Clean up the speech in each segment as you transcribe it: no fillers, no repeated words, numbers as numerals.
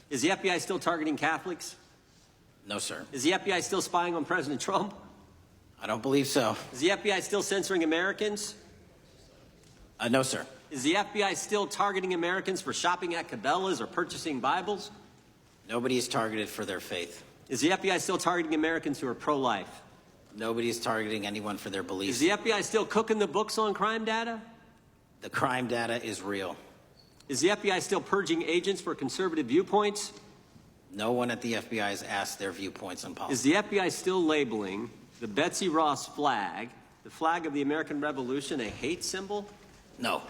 Is the FBI still targeting Catholics? No, sir. Is the FBI still spying on President Trump? I don't believe so. Is the FBI still censoring Americans? No, sir. Is the FBI still targeting Americans for shopping at Cabela's or purchasing Bibles? Nobody is targeted for their faith. Is the FBI still targeting Americans who are pro-life? Nobody is targeting anyone for their beliefs. Is the FBI still cooking the books on crime data? The crime data is real. Is the FBI still purging agents for conservative viewpoints? No one at the FBI has asked their viewpoints on politics. Is the FBI still labeling the Betsy Ross flag, the flag of the American Revolution, a hate symbol? No.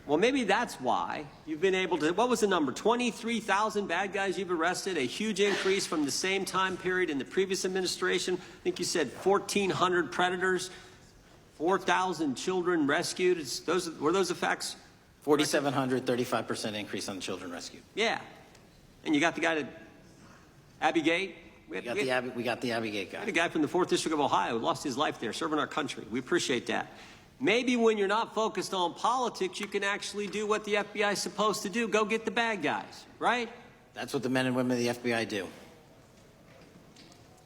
Well, maybe that's why you've been able to, what was the number, 23,000 bad guys you've arrested, a huge increase from the same time period in the previous administration. I think you said 1,400 predators, 4,000 children rescued. Were those the facts? 4,700, 35% increase on children rescued. Yeah. And you got the guy to Abbey Gate? We got the Abbey Gate guy. We had a guy from the 4th District of Ohio who lost his life there serving our country. We appreciate that. Maybe when you're not focused on politics, you can actually do what the FBI is supposed to do. Go get the bad guys, right? That's what the men and women of the FBI do.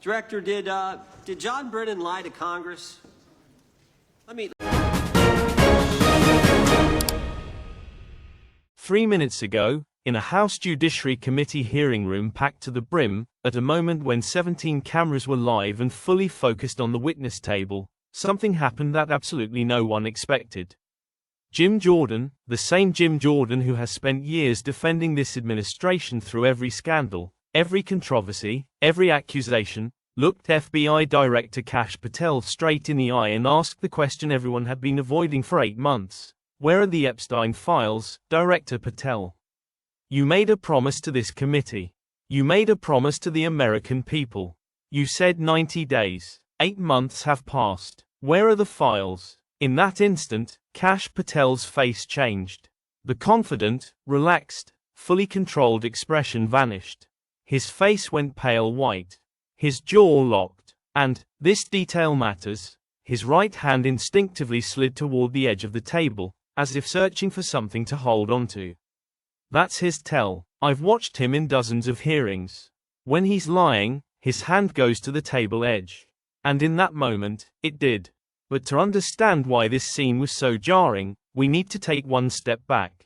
Director, did John Brennan lie to Congress? Let me... 3 minutes ago, in a House Judiciary Committee hearing room packed to the brim, at a moment when 17 cameras were live and fully focused on the witness table, something happened that absolutely no one expected. Jim Jordan, the same Jim Jordan who has spent years defending this administration through every scandal, every controversy, every accusation, looked FBI Director Kash Patel straight in the eye and asked the question everyone had been avoiding for 8 months. Where are the Epstein files, Director Patel? You made a promise to this committee. You made a promise to the American people. You said 90 days. 8 months have passed. Where are the files? In that instant, Kash Patel's face changed. The confident, relaxed, fully controlled expression vanished. His face went pale white. His jaw locked. And, this detail matters, his right hand instinctively slid toward the edge of the table, as if searching for something to hold onto. That's his tell. I've watched him in dozens of hearings. When he's lying, his hand goes to the table edge. And in that moment, it did. But to understand why this scene was so jarring, we need to take one step back.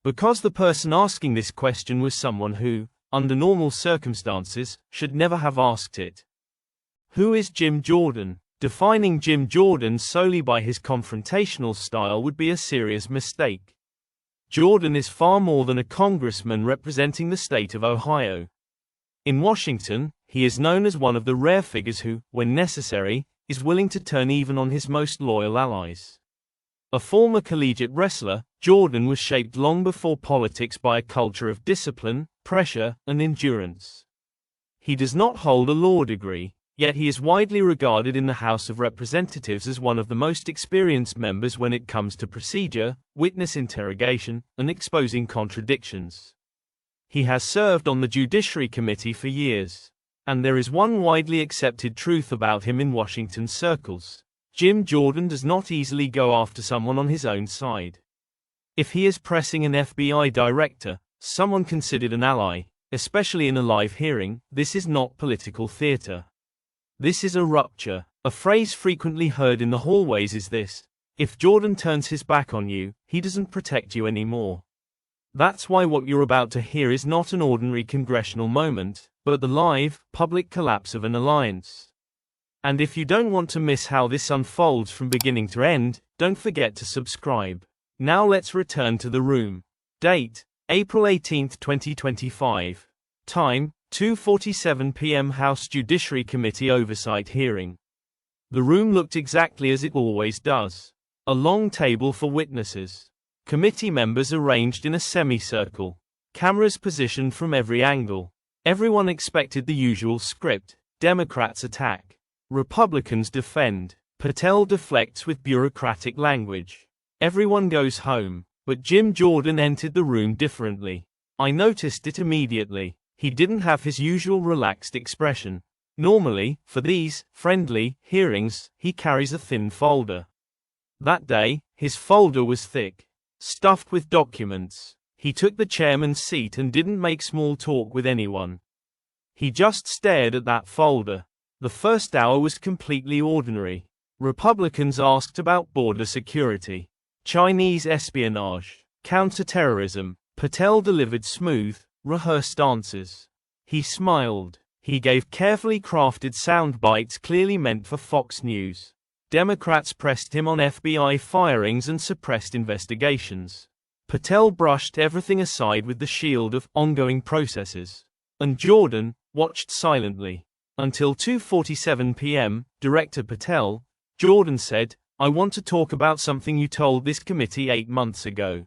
Because the person asking this question was someone who, under normal circumstances, should never have asked it. Who is Jim Jordan? Defining Jim Jordan solely by his confrontational style would be a serious mistake. Jordan is far more than a congressman representing the state of Ohio. In Washington, he is known as one of the rare figures who, when necessary, is willing to turn even on his most loyal allies. A former collegiate wrestler, Jordan was shaped long before politics by a culture of discipline, pressure, and endurance. He does not hold a law degree, yet he is widely regarded in the House of Representatives as one of the most experienced members when it comes to procedure, witness interrogation, and exposing contradictions. He has served on the Judiciary Committee for years. And there is one widely accepted truth about him in Washington circles. Jim Jordan does not easily go after someone on his own side. If he is pressing an FBI director, someone considered an ally, especially in a live hearing, this is not political theater. This is a rupture. A phrase frequently heard in the hallways is this: if Jordan turns his back on you, he doesn't protect you anymore. That's why what you're about to hear is not an ordinary congressional moment, but the live, public collapse of an alliance. And if you don't want to miss how this unfolds from beginning to end, don't forget to subscribe. Now let's return to the room. Date: April 18, 2025. Time: 2:47 p.m. House Judiciary Committee Oversight Hearing. The room looked exactly as it always does. A long table for witnesses. Committee members arranged in a semicircle. Cameras positioned from every angle. Everyone expected the usual script. Democrats attack. Republicans defend. Patel deflects with bureaucratic language. Everyone goes home. But Jim Jordan entered the room differently. I noticed it immediately. He didn't have his usual relaxed expression. Normally, for these friendly hearings, he carries a thin folder. That day, his folder was thick, stuffed with documents. He took the chairman's seat and didn't make small talk with anyone. He just stared at that folder. The first hour was completely ordinary. Republicans asked about border security, Chinese espionage, counterterrorism. Patel delivered smooth, rehearsed answers. He smiled. He gave carefully crafted sound bites clearly meant for Fox News. Democrats pressed him on FBI firings and suppressed investigations. Patel brushed everything aside with the shield of ongoing processes. And Jordan watched silently. Until 2:47 p.m., Director Patel, Jordan said, "I want to talk about something you told this committee 8 months ago."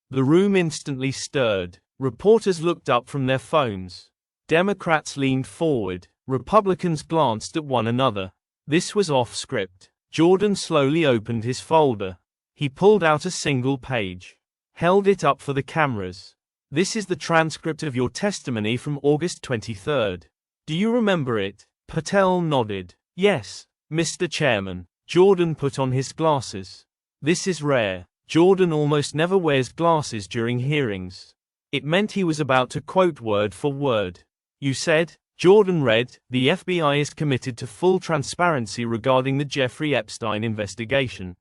The room instantly stirred. Reporters looked up from their phones. Democrats leaned forward. Republicans glanced at one another. This was off script. Jordan slowly opened his folder. He pulled out a single page. Held it up for the cameras. "This is the transcript of your testimony from August 23rd. Do you remember it?" Patel nodded. "Yes, Mr. Chairman." Jordan put on his glasses. This is rare. Jordan almost never wears glasses during hearings. It meant he was about to quote word for word. "You said," Jordan read, "the FBI is committed to full transparency regarding the Jeffrey Epstein investigation.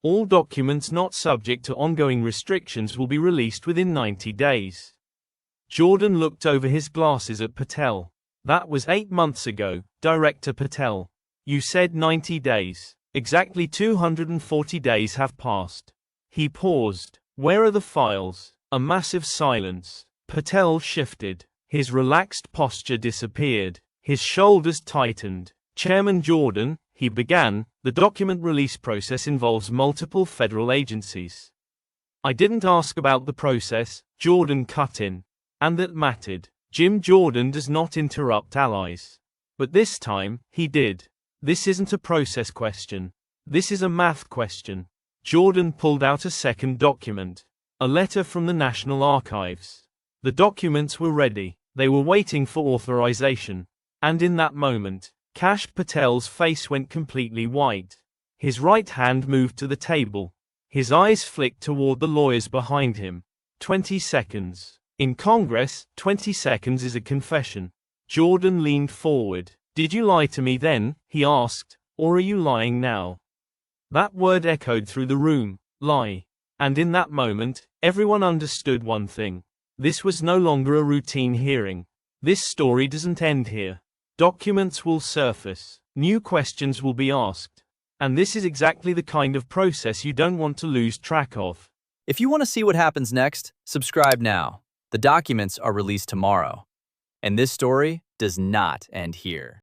All documents not subject to ongoing restrictions will be released within 90 days. Jordan looked over his glasses at Patel. "That was 8 months ago, Director Patel. You said 90 days. Exactly 240 days have passed." He paused. "Where are the files?" A massive silence. Patel shifted. His relaxed posture disappeared. His shoulders tightened. "Chairman Jordan," he began, "the document release process involves multiple federal agencies." "I didn't ask about the process," Jordan cut in. "And that mattered. Jim Jordan does not interrupt allies. But this time, he did. This isn't a process question. This is a math question." Jordan pulled out a second document. A letter from the National Archives. The documents were ready. They were waiting for authorization. And in that moment, Kash Patel's face went completely white. His right hand moved to the table. His eyes flicked toward the lawyers behind him. 20 seconds. In Congress, 20 seconds is a confession. Jordan leaned forward. "Did you lie to me then?" he asked. "Or are you lying now?" That word echoed through the room. Lie. And in that moment, everyone understood one thing. This was no longer a routine hearing. This story doesn't end here. Documents will surface. New questions will be asked. And this is exactly the kind of process you don't want to lose track of. If you want to see what happens next, subscribe now. The documents are released tomorrow. And this story does not end here.